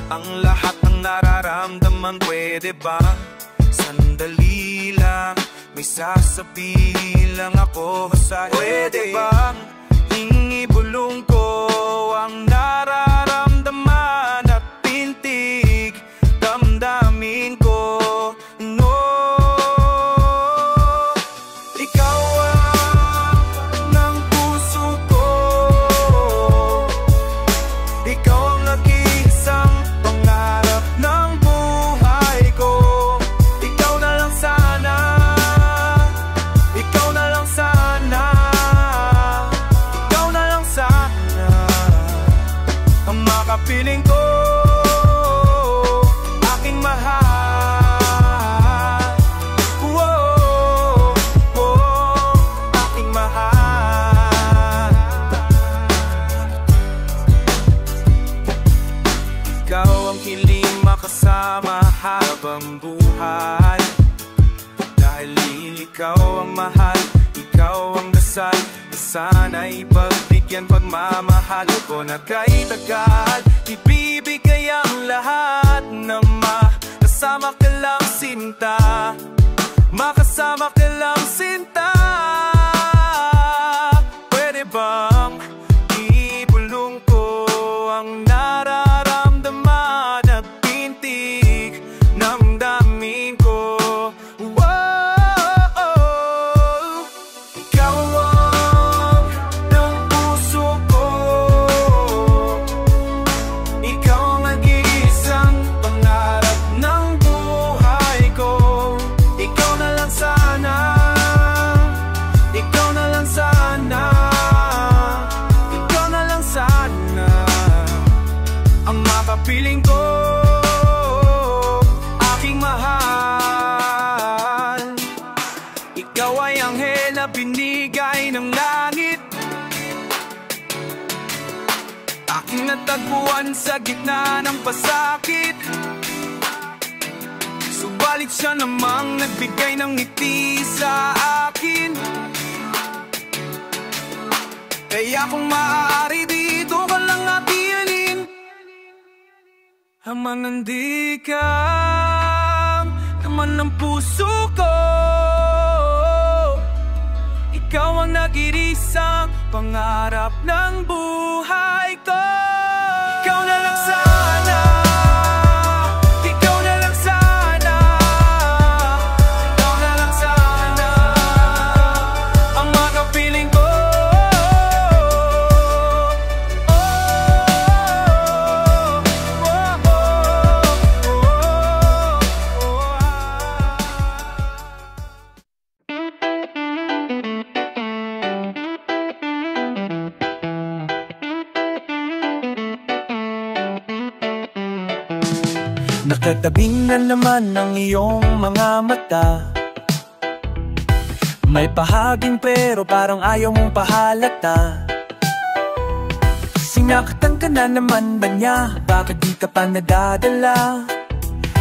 ang lahat ng nararamdaman. Pwede ba sandali lang, may sasabihin lang ako sa'yo. Pwede bang ingibulong ko ang nararamdaman at pintig damdamin ko? No, ikaw ang ng puso ko, ikaw ang nag-iisang pangarap ng buhay ko. Ikaw na lang sana, ikaw na lang sana, ikaw na lang sana ang makapiling ko, aking mahal. Whoa, whoa, aking mahal. Ikaw ang hiling makasama habang buhay, dahil ikaw ang mahal, ikaw ang dasal. Sana'y pagbigyan pagmamahal ko na kay tagal. Ibibigay ang lahat na makasama ka lang sinta, makasama ka lang sinta. Pwede bang ibulong ko ang nararamdaman at pintig ng damin ko? Ikaw ang ng puso ko, ikaw ang nag-iisang pangarap ng buhay ko. Ikaw na lang sana, ikaw na lang sana, ikaw na lang sana ang makapiling ko, aking mahal. Ikaw ay anghel na binigay ng langit, aking natagpuan sa gitna ng pasakit. Subalit siya namang nagbigay ng ngiti sa akin. Kaya kung maaari dito ka lang atilin, ama nandi ka naman ng puso ko. Ikaw ang nag-iisang pangarap ng buhay ko. Ikaw na lang sana, ikaw na lang sana, ikaw na lang sana ang makapiling ko. Nakatabing na naman ng iyong mga mata, may pahaging pero parang ayaw mong pahalata. Sinaktan ka na naman ba niya? Bakit di ka pa nadadala?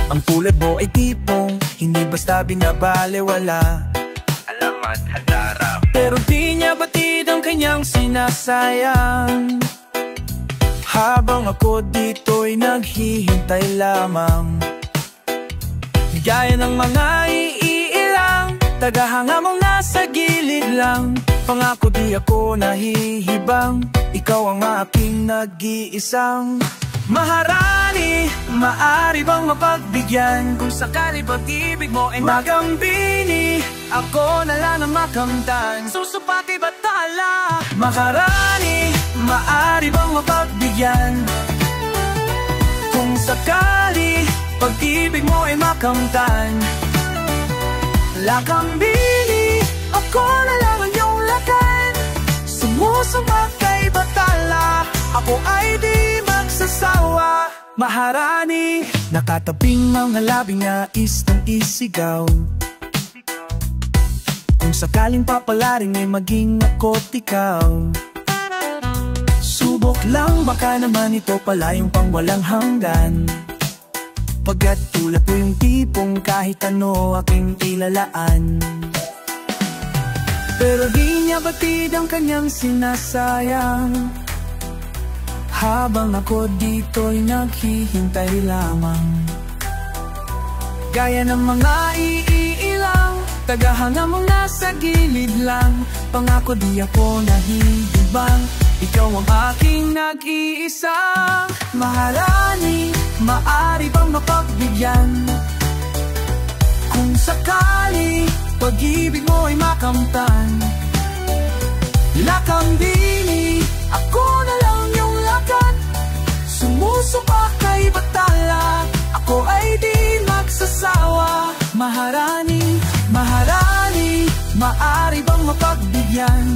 Ang tulad mo ay tipong hindi basta binabalewala. Alamat hadarap, pero di niya batid ang kanyang sinasayang. Habang ako dito'y naghihintay lamang, gaya ng mga iilang tagahanga mong nasa gilid lang. Pangako di ako nahihibang, ikaw ang aking nag-iisang maharani. Maari bang mapagbigyan kung sakali pag-ibig mo ay magambini? Ako na lang ang makamtan, susupati batala. Maharani, maari bang mapagbigyan kung sakali pag-ibig mo ay makamtan? Lakambini, ako na lang ang iyong lakan. Sumusama kay batala, ako ay di magsasawa. Maharani, nakatabing mga labing nais ng isigaw. Kung sakaling papalaring ay maging ako't ikaw. Subok lang, baka naman ito pala yung pang walang hanggan. Pagkat tulad ko yung tipong kahit ano aking ilalaan. Pero di niya batid ang kanyang sinasayang. habang ako dito'y naghihintay lamang. Gaya ng mga iilang tagahanga mong nasa gilid lang. Pangako di ako nahihibang, ikaw ang aking nag-iisang maharani. Maari bang mapagbigyan? Kung sakali pag-ibig mo ay makamtan, lakambini, ako na lang yung lakan. Sumusuka kay batala, ako ay di magsasawa. Maharani, maharani, maari bang mapagbigyan?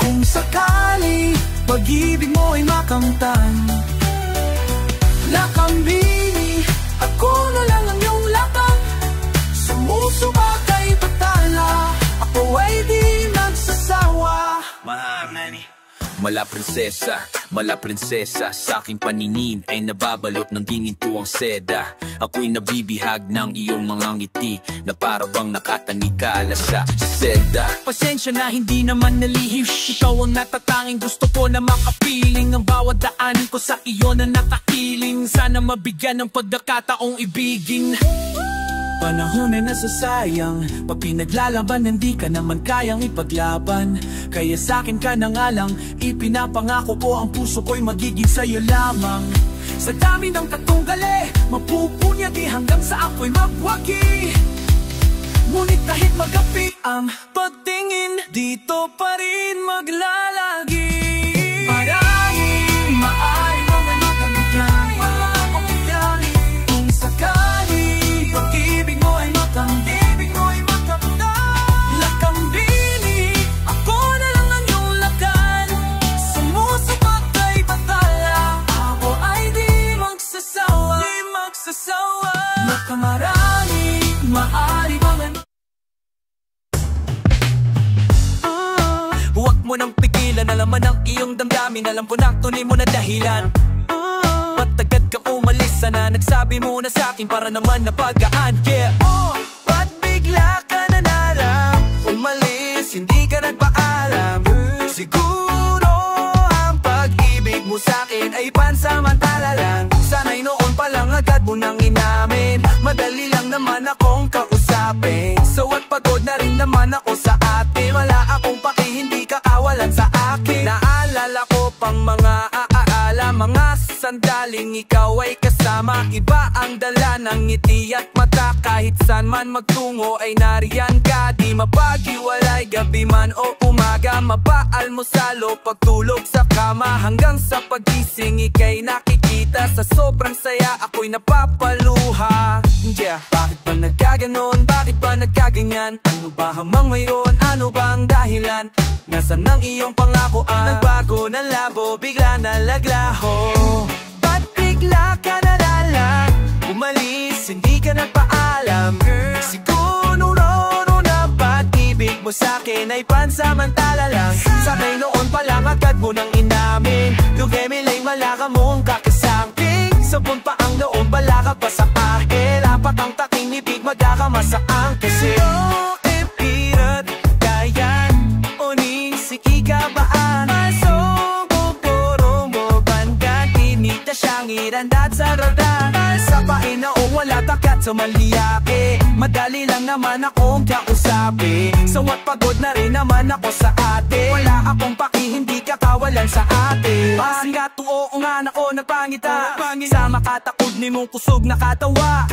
Kung sakali pag-ibig mo ay makamtan, lakambini, ako na lang ang iyong lakan. Sumusuka kay batala, ako ay di nagsasawa. Maharani, mala prinsesa, sa aking paningin ay nababalot ng ginintuang seda. Ako'y nabibihag ng iyong mga ngiti na para bang nakatanikala sa seda. Pasensya na hindi naman nalihim, ikaw ang natatanging gusto ko na makapiling. Ang bawat daanin ko sa iyo na nakakiling, sana mabigyan ng pagkakataong ibigin. Panahon ay nasasayang, pag pinaglalaban hindi ka naman kayang ipaglaban. Kaya sa'kin ka na nga lang, ipinapangako ko ang puso ko'y magiging sa'yo lamang. Sa dami ng katunggali, mapupunyati hanggang sa ako'y magwagi. Ngunit kahit magapi ang pagtingin, dito pa rin maglalagi. Maraming maari mo na makamigyan, wala akong bigyan. Kung sakali pag-ibig mo ay makamdan, lakambini, ako na lang ang iyong lakan. Sumusupak kay batala, ako ay di magsasawa. Makamarani, maari bang huwag mo nang pigilan, alaman ang iyong damdamin. Alam ko na tunay mo na dahilan. Ba't agad kang umalis? Sana nagsabi mo na sa'kin para naman napagaan. Yeah, ba't bigla ka na nalang umalis? Hindi ka nagpaalam. Siguro ang pag-ibig mo sa'kin ay pansamantala lang. Sana'y noon pa lang agad mo nang inamin. Madali lang naman akong kausapin. So at pagod na rin naman ako sa atin. Wala akong paki, hindi ka kawalan sa akin. Naalala ko pang mga aala, mga sandaling ikaw ay kasama. Iba ang dala ng ngiti at mata, kahit saan man magtungo ay nariyan ka. Di mapaghiwalay gabi man o umaga, mapaalmusalo pagtulog sa kama. Hanggang sa pagising ika'y nakikita, sa sobrang saya ako'y napapaluha. Yeah, bakit ba nagkaganon? Bakit ba nagkaganyan? Ano ba hamang ngayon? Ano ba ang dahilan? Nasaan ang iyong pangako? Nagbago ng labo, bigla nalaglaho. Ba't bigla ka na lang umalis? Hindi ka nagpaalam. Siguro noon na pag-ibig mo sa'kin ay pansamantala lang. Sana'y noon pa lang agad mo nang inamin. Lugay-milay malaka mong kakasangking. Sabon pa ang noon, bala ka pa sa akin. Apat ang taking ibig, magkakamasaan kasi pirat kayan uning si ikabaan. Masong kukurong mo bandan, tinita siyang irandat sa radan. Sa painaong wala takat sa maliyake, madali lang naman akong kausapin. Sawat pagod na rin naman ako sa ate. Wala akong paki, hindi ka kawalan sa ate. Pasigat tuo nga na ko nagpangita, sa makatakod ni mong kusog na katawa.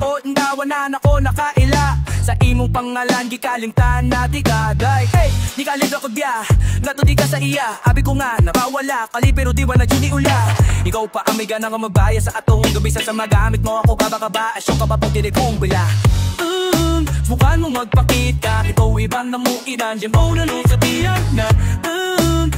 O ndawanan ako nakaila, sa imong pangalan gikalimtan na di kaday. Hey, di kalito ko biya, gato di ka sa iya. Abi ko nga napawala, kali pero di ba na juni ula. Ikaw pa ang may ganang mabaya sa atong gabi sa magamit mo ako. Kabakaba, asyo ka pa pag tinigong bila. Mukha mo magpakita, ikaw ibang namuinan. Diyan mo na nung sa tiyan na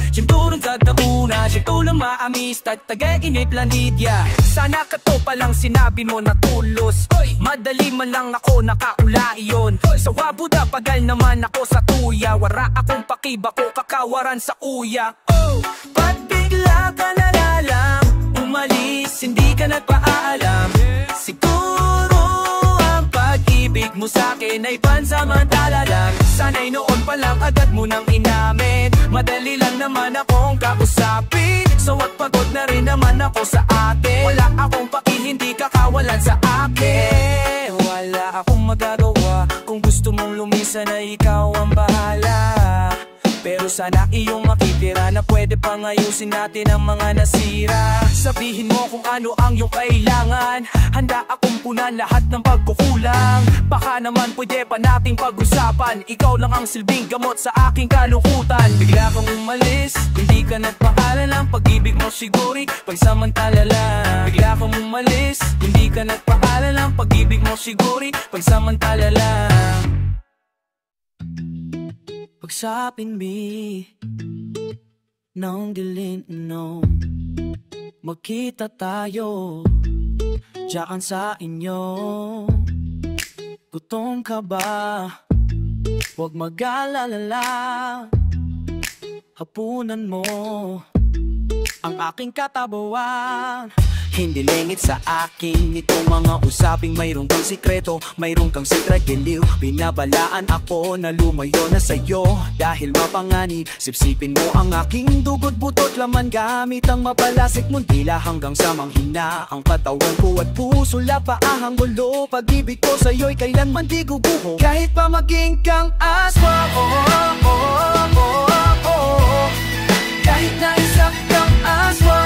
Siyempre rin sa dakuna, siyempre lang maamis, tagtagay inip lanidya. Sana ka to palang sinabi mo na tulos, madali man lang ako nakaula iyon. Sa wabuda pagal naman ako sa tuya, wara akong pakiba ko kakawaran sa uya. Ba't bigla ka na lang umalis, hindi ka nagpaalam? Siguro ang pag-ibig mo sa'kin ay pansamantala lang. Sana'y noon pa lang agad mo nang inamin, madali lang naman akong kausapin. usaw at pagod na rin naman ako sa akin. Wala akong paki, hindi kakawalan sa akin. Wala akong magagawa kung gusto mong lumisan na ikaw ang bahala. Pero sana iyong makitira na pwede pang ayusin natin ang mga nasira. Sabihin mo kung ano ang iyong kailangan, handa akong punan lahat ng pagkukulang. Baka naman pwede pa nating pag-usapan, ikaw lang ang silbing gamot sa aking kalungkutan. Bigla kang umalis, hindi ka nagpaalam, ang pag-ibig mo siguro'y pagsamantala lang. Bigla kang umalis, hindi ka nagpaalam, ang pag-ibig mo siguro'y pagsamantala lang. Pagsapin mi ng dilim, no, magkita tayo diyan sa inyo. Gutom ka ba? Huwag mag-alala, hapunan mo ang aking katawan. Hindi lingit sa akin itong mga usaping mayroong kang sikreto, mayroong kang sitragiliw. Binabalaan ako na lumayo na sa'yo dahil mapanganib. Sipsipin mo ang aking dugo't butot, laman gamit ang mapalasik mong dila hanggang sa manghina ang katawan ko at puso, lapaahang gulo. Pag-ibig ko sa'yo'y kailanman di guguho, kahit pa maging kang aswa. Kahit na isa kang aswa.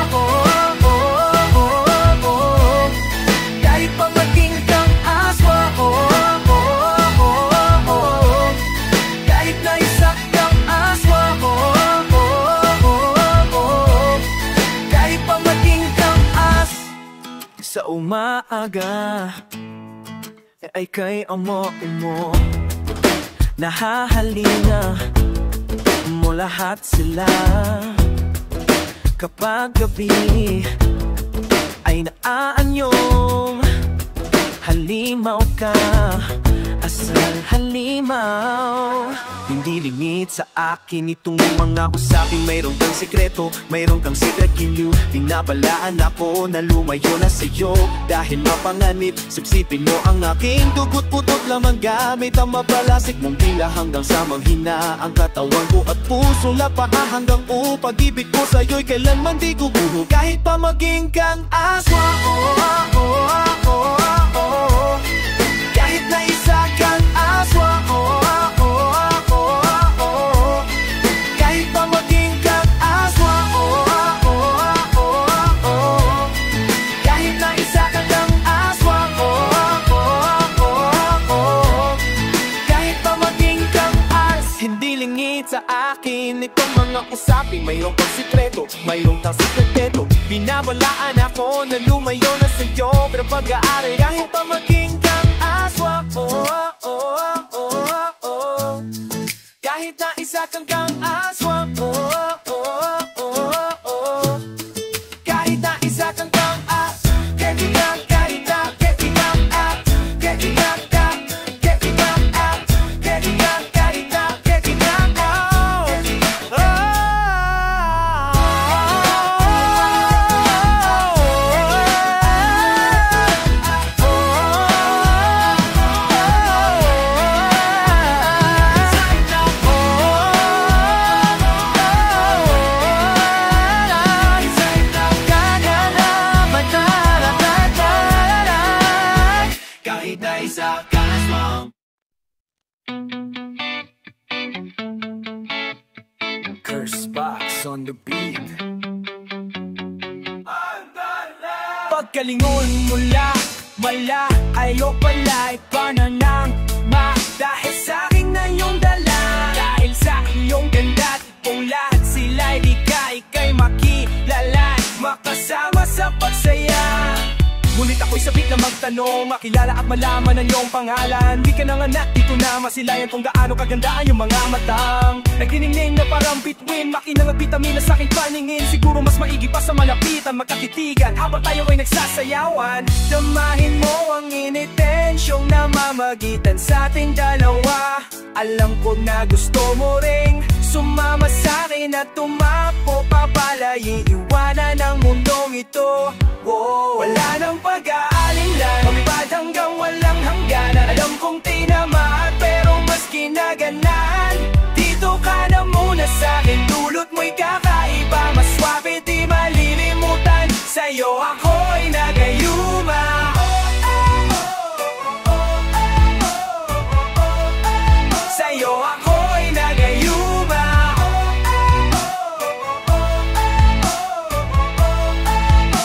Sa umaaga ay kay amo mo nahahalina mo lahat sila. Kapag gabi ay naaanyong halimaw ka, asal halimaw. Hindi lingit sa akin itong mga usaping mayroong kang sikreto, mayroong kang sitragiliw. Binabalaan ako na lumayo na sa'yo dahil mapanganib. Sipsipin mo ang aking dugo't putot, lamang gamit ang mapalasik mong dila hanggang sa manghina ang katawan ko at puso, lapaa hanggang pag-ibig ko sa'yo'y kailanman di guguho, kahit pa maging kang aswa. Kahit na isa kang aswa. Sa akin itong mga usaping mayroong kang sikreto, mayroong kang sikreto. Binabalaan ako na lumayo na sa'yo, pero pag-aaral kahit pa maging kang aswa. Kahit na isa kang aswa. Kahit na isa kang Curse on the beat. Pagkalingon mula mala, ayaw pala ipananang ma. Dahil sa akin na yung dala, dahil sa iyong ganda, kung lahat sila'y di ka ika'y makilala, makasama sa pagsaya. Ngunit ako'y sabik na magtanong, makilala at malaman ang iyong pangalan. Di ka nanganak, dito na masilayan kung gaano kagandaan yung mga matang nagniningning na parang bituin, makinang at vitamina sa aking paningin. Siguro mas maigi pa sa malapitan, magkakitigan habang tayo ay nagsasayawan. Damahin mo ang initensyong namamagitan sa ating dalawa. Alam ko na gusto mo ring sumama sa akin at tumapo, papalayin, iwanan ang mundong ito. Wala nang pag-aalinlan, mapipad hanggang walang hangganan. Alam kong tinamaan pero mas kinaganan. Dito ka na muna sa'kin, dulot mo'y kakaiba, mas swabe di mali. Sa'yo ako'y nagayuma. Sa'yo ako'y nagayuma.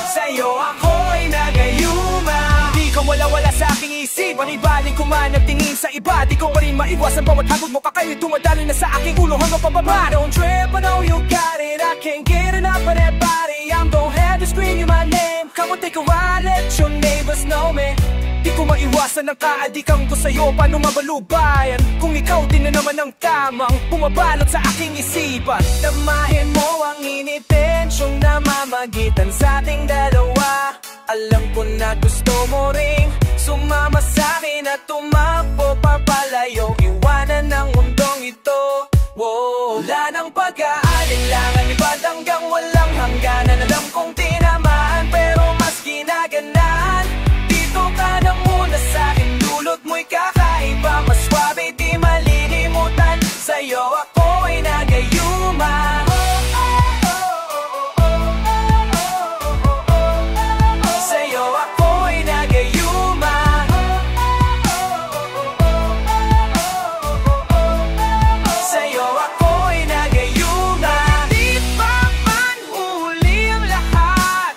Sa'yo ako'y nagayuma. Di ka wala-wala sa aking isip. Balibaling ko man ang tingin sa iba. Di ko pa rin maiwasan bawat hagod mo. Kaka'y dumadali na sa aking ulo hanggang pababa. Don't trip, I know you got it. I can't get enough of that body. I'm don't have to scream you my name. Come on, take a ride, let your neighbors know me. Di ko maiwasan ang kaadikan ko sa'yo. Paano mabalubayan kung ikaw din na naman ang tamang bumabalot sa aking isipan. Damahin mo ang initensyong namamagitan sa ating dalawa. Alam ko na gusto mo ring sumama sa'kin at tumakbo papalayo. Iwanan ng mundong ito. Whoa. Wala nang pag-aalinlangan, iba't hanggang walang hangganan. Alam kong tinamaan pero mas ginaganahan. Dito ka na muna sa'kin, dulot mo'y kakaiba. Mas swabe di malilimutan, sa'yo ako'y nagayuma. Sa'yo ako'y nagayuma. Sa'yo ako'y nagayuma. Di pa man huli ang lahat,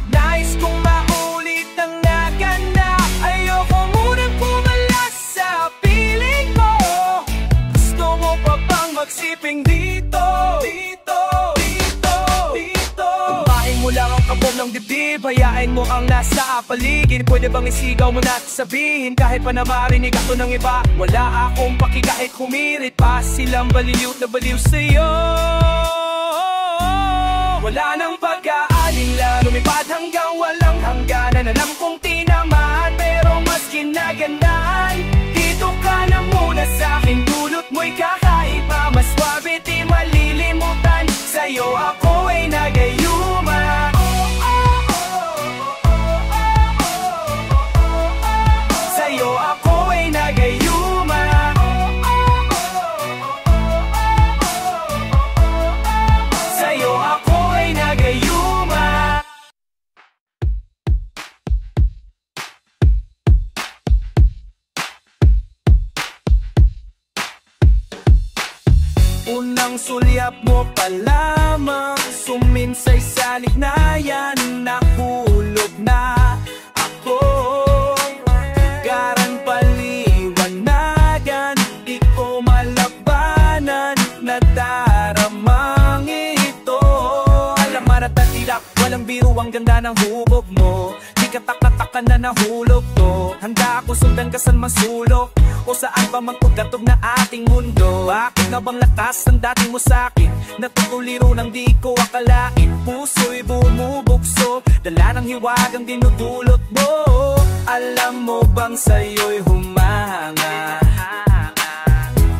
nais kong maulit ang naganap. Ayoko munang pumalas sa piling mo. Gusto mo pa bang magsiping dito? Dito, dito, dito. Tumahin mo lang ang kabog ng dibdib, hayain mo ang nasa paligid. Pwede bang isigaw mo na at sabihin kahit pa na marinig ako ng iba? Wala akong paki kahit humirit pa, silang baliw na baliw sa'yo. Wala nang pag-aalinlan, lumipad hanggang walang hangganan. Alam kong tinamaan pero mas ginaganahan. Dito ka na muna sa'kin, dulot mo'y kakaiba. Mas swabe di malilimutan, sa'yo ako ay nagayuma. Sa'yo ako ay nagayuma. Sa'yo ako ay nagayuma. Unang sulyap mo pa lamang, suminsay sa lignayan. Nahulog na ako, garan paliwanagan. Di ko malabanan na daramang ito. Alaman at tatilak, walang biro ang ganda ng hubog mo. Di ka tak-tak na nahulog to. Handa ako sundan ka saan masulok o saan pa magpagkatog na ating mundo. Bakit na bang lakas ng dati mo sa'kin? Natutuliro nang di ko akalain. Puso'y bumubugso, dala ng hiwagang dinudulot mo. Alam mo bang sa'yo'y humahanga,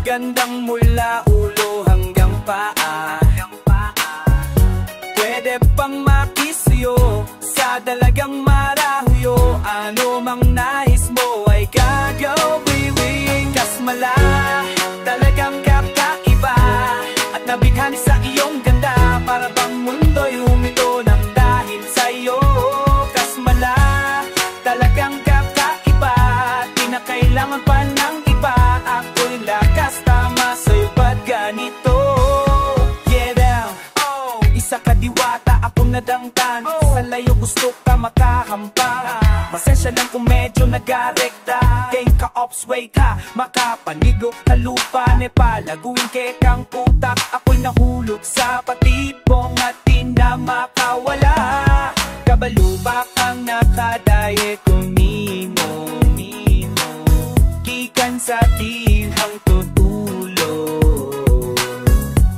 gandang mula ulo hanggang paa. Pwede pang makisyo sa dalagang marahuyo. Ano mang nais mo ay gagawin. Kasmala, talagang kakaiba, at nabighani sa iyong ganda. Para bang mundo'y humito ng dahil sa'yo. Kasmala, talagang kakaiba, di na kailangan pa ng iba. Ako'y lakas, tama sa'yo, ba't ganito? Yeah, down, oh, isa ka diwata, akong nadangtan. Sa layo gusto ka makahampa. Pasensya lang kung medyo nagarekta. Game ka, ops, wait ha, makapanigo ka lupa. Nepalaguin kekang utak, ako'y nahulog sa patibong at di na makawala. Kabalo ba kang nakadaye kung nino, gikan sa tilhang tutulo.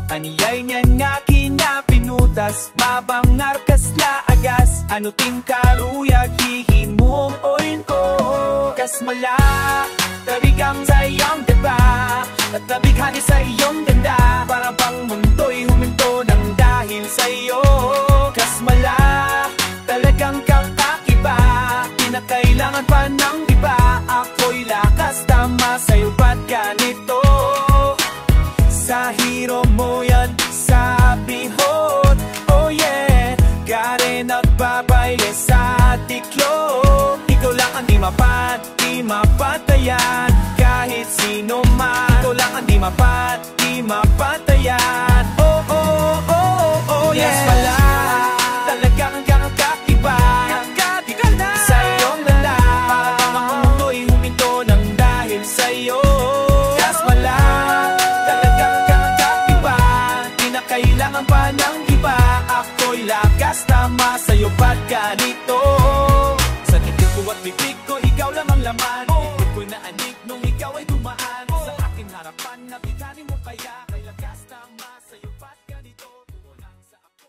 Aniyay niyan nga kinapinutas, mabangar kasla agas. Ano ting karuyag hihimong oin ko. Kasmala, tabigang sa iyong diba, at nabighani sa iyong ganda. Para bang mundo'y huminto ng dahil sa iyo. Kasmala, talagang kakaiba, di na kailangan pa ng iba. Ako'y lakas, tama sa'yo, ba't ganito? Sa hiro mo yan, sa bihot, oh yeah, ka rin at babay mapatayan. Kahit sino man, ito lang ang di mapatayan. Oh, oh, oh, oh, oh, yes pala, talagang kakaiba sa iyong lala. Ang mundo'y huminto ng dahil sa'yo. Yes pala, talagang kakaiba, di na kailangan pa ng iba. Ako'y lakas tama sa'yo ba't ganito? Sa titig ko at bibig ko, ikaw lang ang laman. Ikot ko'y naanig nung ikaw ay dumaan sa aking harapan. Napitanin mo kaya, kay lakas tama sa'yo ba't ganito? Puro lang sa ako.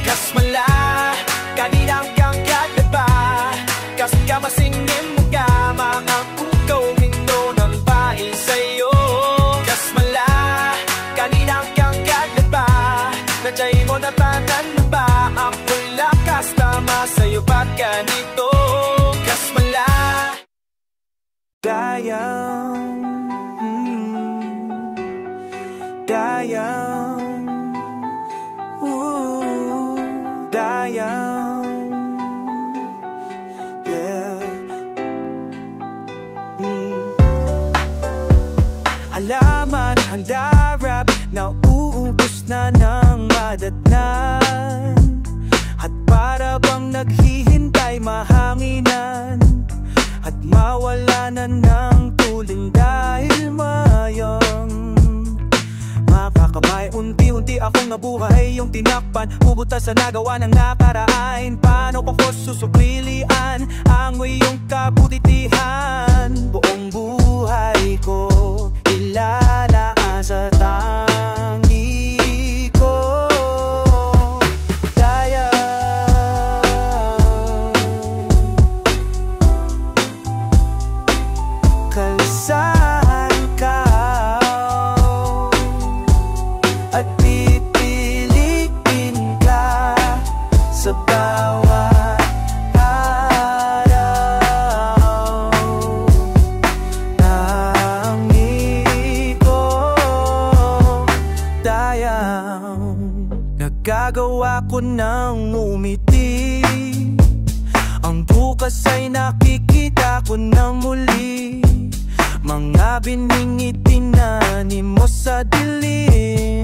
Kasmala, kaninang kang kagad ba? Kasi ka masingin mo ka, mga ukaw minto ng bahay sa'yo. Kasmala, kaninang kang kagad ba? Nadyay mo na tanan ba? Ako'y lakas tama sa'yo ba't ganito? Kasmala, dayang, dayang, dayang, yeah. Alaman ang darap na uubos na ng madatnan, at para bang naghihintay mahanginan, at mawala na ng tuling dahil mayang makakamay. Unti-unti akong nabuhay, yung tinakpan, hubutas sa nagawa ng nakaraan. Paano pa ko susuklilian ang iyong kabutitihan? Buong buhay ko ilalaan sa tangi ko. Dayang, kalisan ka at pipiliin ka sa bawat araw. Tangi ko, dayang, nagagawa ko ng umiti. Ang bukas ay nakikita ko ng muli. Mga bining itinanim mo sa dilim,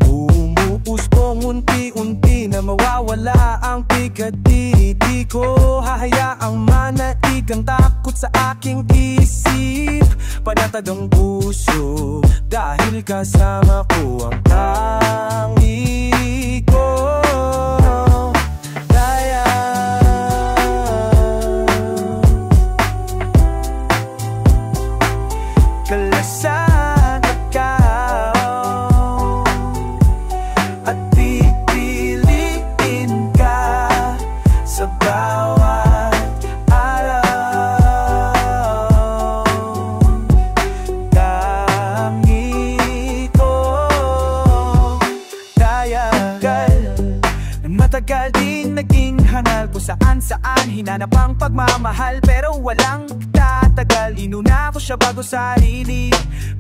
umuusbong unti-unti na mawawala ang bigat. Di ko hahayaang manaig ang takot sa aking isip. Panatag ang puso dahil kasama ko ang tangi ko. Kalasan ikaw at pipiliin ka sa bawat araw. Tangi ko, dayagal, matagal din naging hangal, kung saan-saan hinanap ang pagmamahal. Pero walang tatagal, inuna ko siya bago sarili,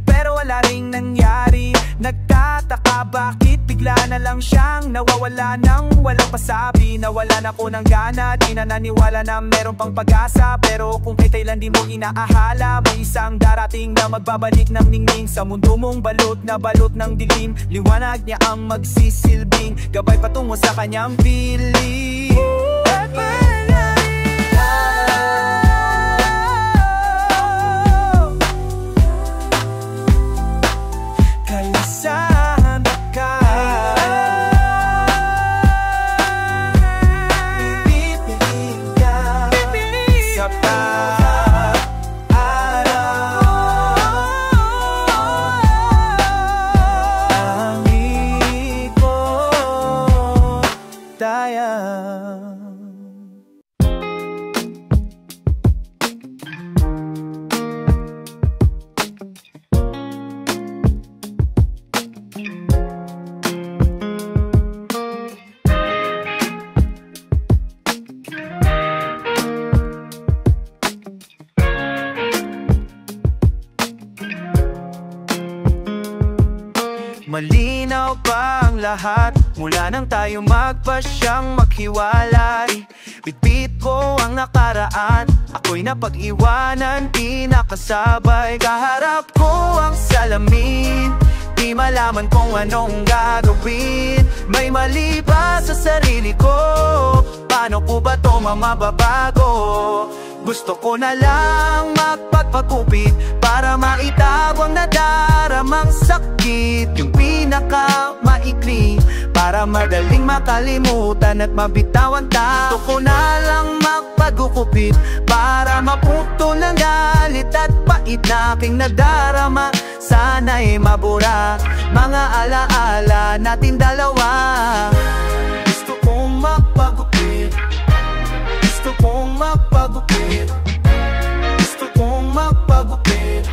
pero wala ring nangyari. Nagtataka bakit bigla na lang siyang nawawala nang walang pasabi. Nawalan ako ng gana, di na naniwala na meron pang pag-asa. Pero kung kay Thailand di mo inaahala, may isang darating na magbabalik ng ningning sa mundo mong balot na balot ng dilim. Liwanag niya ang magsisilbing gabay patungo sa kanyang piling. Kalisan ka, pipiliin ka sa bawat araw. Tangi ko, dayang. Mali malinaw pa ang lahat. Mula nang tayo magpasyang maghiwalay, bitbit ko ang nakaraan, ako'y napag-iwanan, di nakasabay. Kaharap ko ang salamin, di malaman kung anong gagawin. May mali ba sa sarili ko? Paano ko ba to mamababago? Gusto ko na lang magpagpagupit para maitago ang nadaramang sakit. Yung pinakamaikli para madaling makalimutan at mabitawan ka. Gusto ko na lang magpagupit para maputol ang galit at pait na aking nadarama. Sana'y mabura mga alaala natin dalawa. Gusto kong magpagupit, gusto kong magpagupit, gusto kong magpagupit,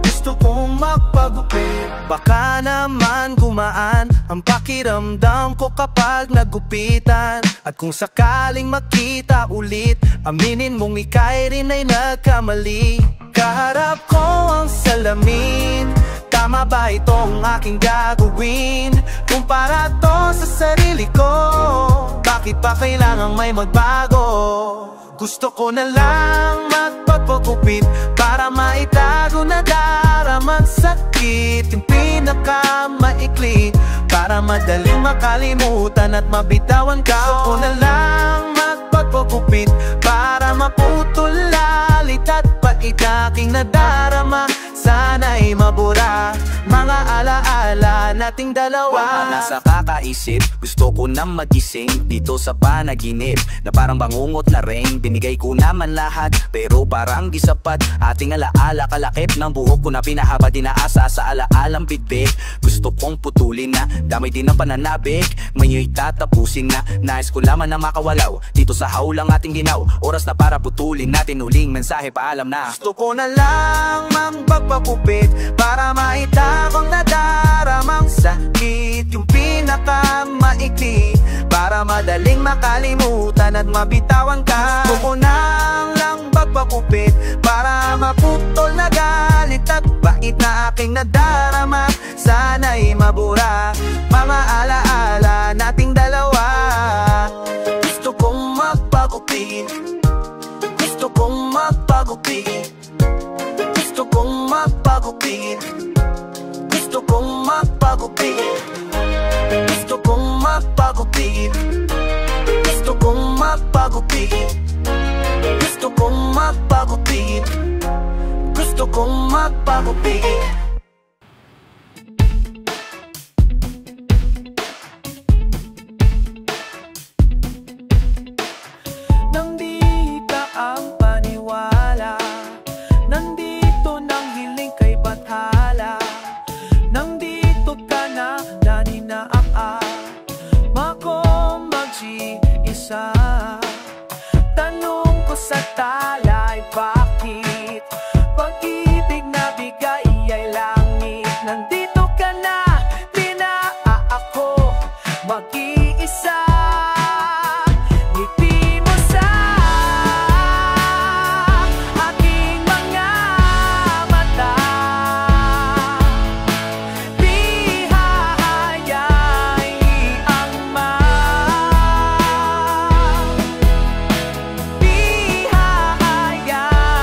gusto kong magpagupit. Baka naman gumaan ang pakiramdam ko kapag nagupitan. At kung sakaling makita ulit, aminin mong ika'y rin ay nagkamali. Kaharap ko ang salamin, tama ba itong aking gagawin? Kumpara to sa sarili ko, bakit pa kailangang may magbago? Gusto ko na lang magpagpagupit para maitago na daramang sakit. Yung pinakamaikli para madaling makalimutan at mabitawan ka. Gusto ko na lang magpagpagupit para maputol lalit at pait na aking nadarama. Sana'y mabura mga alaala nating dalawa. Nasa kakaisip, gusto ko na magising dito sa panaginip na parang bangungot na rain. Binigay ko naman lahat pero parang di sapat. Ating alaala kalakip ng buhok ko na pinahaba, dinaasa sa alaalang bitbit. Gusto kong putulin na, damay din ang pananabik. Ngayon tatapusin na, nais ko lamang na makawalaw dito sa haulang ating ginaw. Oras na para putulin natin, huling mensahe, paalam na. Gusto ko na lang magpagpagupit para maitago ang nadaramang sakit. Yung pinakamaikli para madaling makalimutan at mabitawan ka. Gusto ko na lang magpagupit para maputol na galit at pait na aking nadarama. Sana'y mabura mga alaala nating dalawa. Gusto kong magpagupit, gusto kong magpagupit, gusto kong magpagupit, gusto kong magpagupit, gusto kong magpagupit, gusto kong magpagupit, gusto kong magpagupit, gusto kong magpagupit. Nang di ka ang paniwala, nandito nang hiling kay bathala. Nandito ka na, naninaak mako mag-iisa. Tanong ko sa talay, bakit pag-ibig na bigay ay langit? Nandito ka na, di na ako mag-iisa. Ngiti mo sa aking mga mata, di hahayay ang di hahayay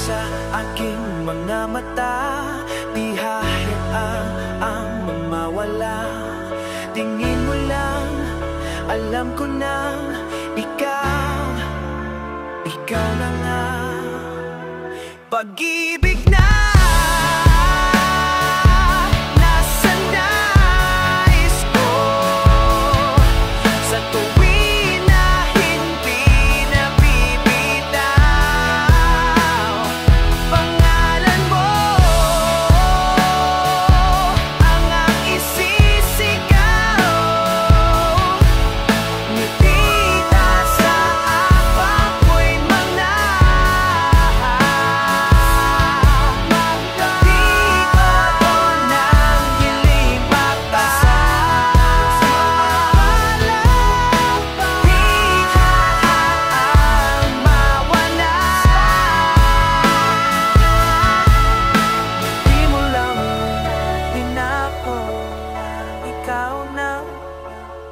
sa aking mga mata, di hahayaan ang mawala. Tingin mo lang, alam ko na ikaw na nga. Pag-ibig na nasa nais ko, sa tuwin na hindi nabibitaw. Pangalan mo ang isisigaw. Ngiti na sa abang ko'y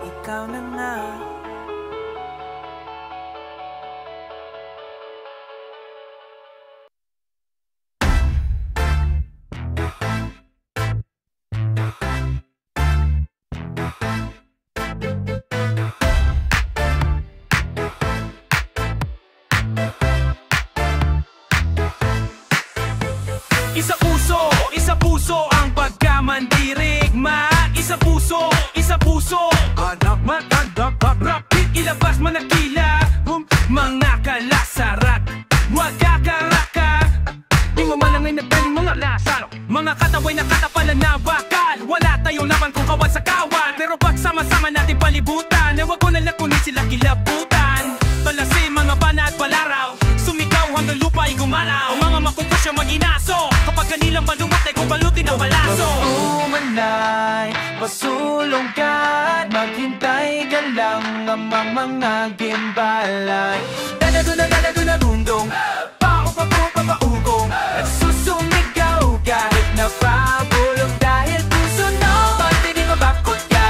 ikaw na nga. Isa puso ang pagkamandirigma. Isa puso anak rapid ilabas manakila. Mga kalasarat, wag kakaraka. Di mo malangay na galing mga lasaro, mga kataway na katapalan na bakal. Wala tayong laban kung kawal sa kawan, pero pag sama-sama natin palibutan, na wag ko nalang kunin sila kilabutan. Palasin mga bana at palaraw, sumigaw hanggang lupa ay gumalaw. Mga makukusya mag-inaso, kapag kanilang balumot ay kubalutin ang balaso. Umanay, pasulong ka at maghintay ka lang ang mga gimbalay. Dadadunadundong, paugong, at susumigaw kahit napabulong dahil puso no. Ba't di mabakot ka?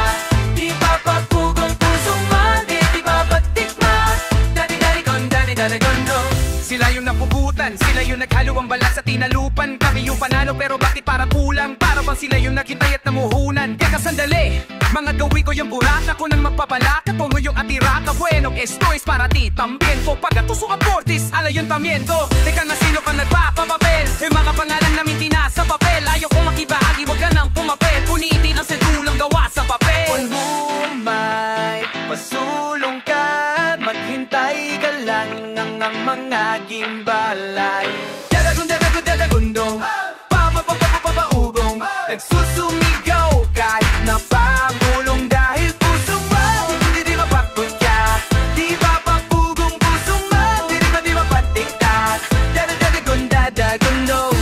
Di papapugong puso man, di babatikman. Dadi-dadi-gon-no. Sila yung napuputan, sila yung naghalo ang balas sa tinalupan. Kami yung panalo pero bakit para kulang? Para bang sila yung naghintay at namuhunan? Kaya sandali, mga gawi ko yung burata ko nang magpapalaka. Pongo yung atiraka, bueno, esto es para ti también. Po pagatuso aportis, alayuntamiento. Teka nga sino ka nagpapapapel? Yung mga pangalan namin tinasa papel. Ayaw kong makibahagi, wag ka nang pumapel. Punitin ang sedulang gawa sa papel. Kung bumay, pasulong ka at maghintay ka lang ang mga gimbalay. Dadagundong, papaugong, nagsusumigaw kahit napabulong dahil puso mo di mapakot ka. Di papapugong puso mo, di mapatiktak. Dadagundong.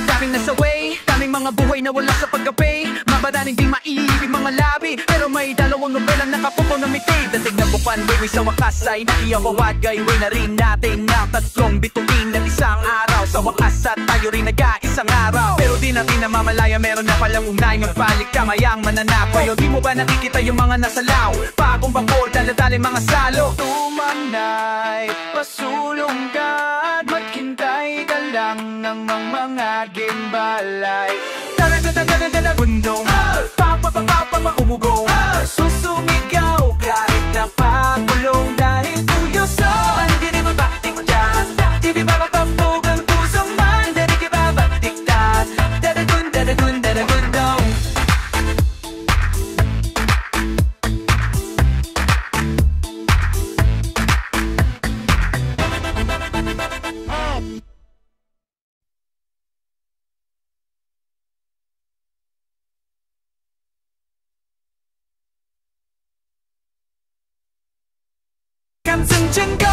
Daming nasa way, daming mga buhay na wala sa pagkape. Mabadaling di maiibig mga labi, pero may dalawang nobelang nakapupo na mitid. Dating na bukan, way sa wakas ay naiyawawagay. Way na rin natin ng tatlong bituin at isang araw. Sa wakas at tayo rin nag-aisang araw. Pero di natin namamalaya, meron na palang unay. Magbalik kamayang mananakaw. Di mo ba nakikita yung mga nasalaw? Pagong bakol, daladaling mga salo. Tumanay, pasulong ka at maghintay ka lang ng mga gimbalay. Dadagundong, papaugong, susumigaw kahit napagulong dahil tuyoso. Hindi rin mabatik dyan, di babapapog ang pusong man, di kibabatik dyan. Dadagundong. 감승 증거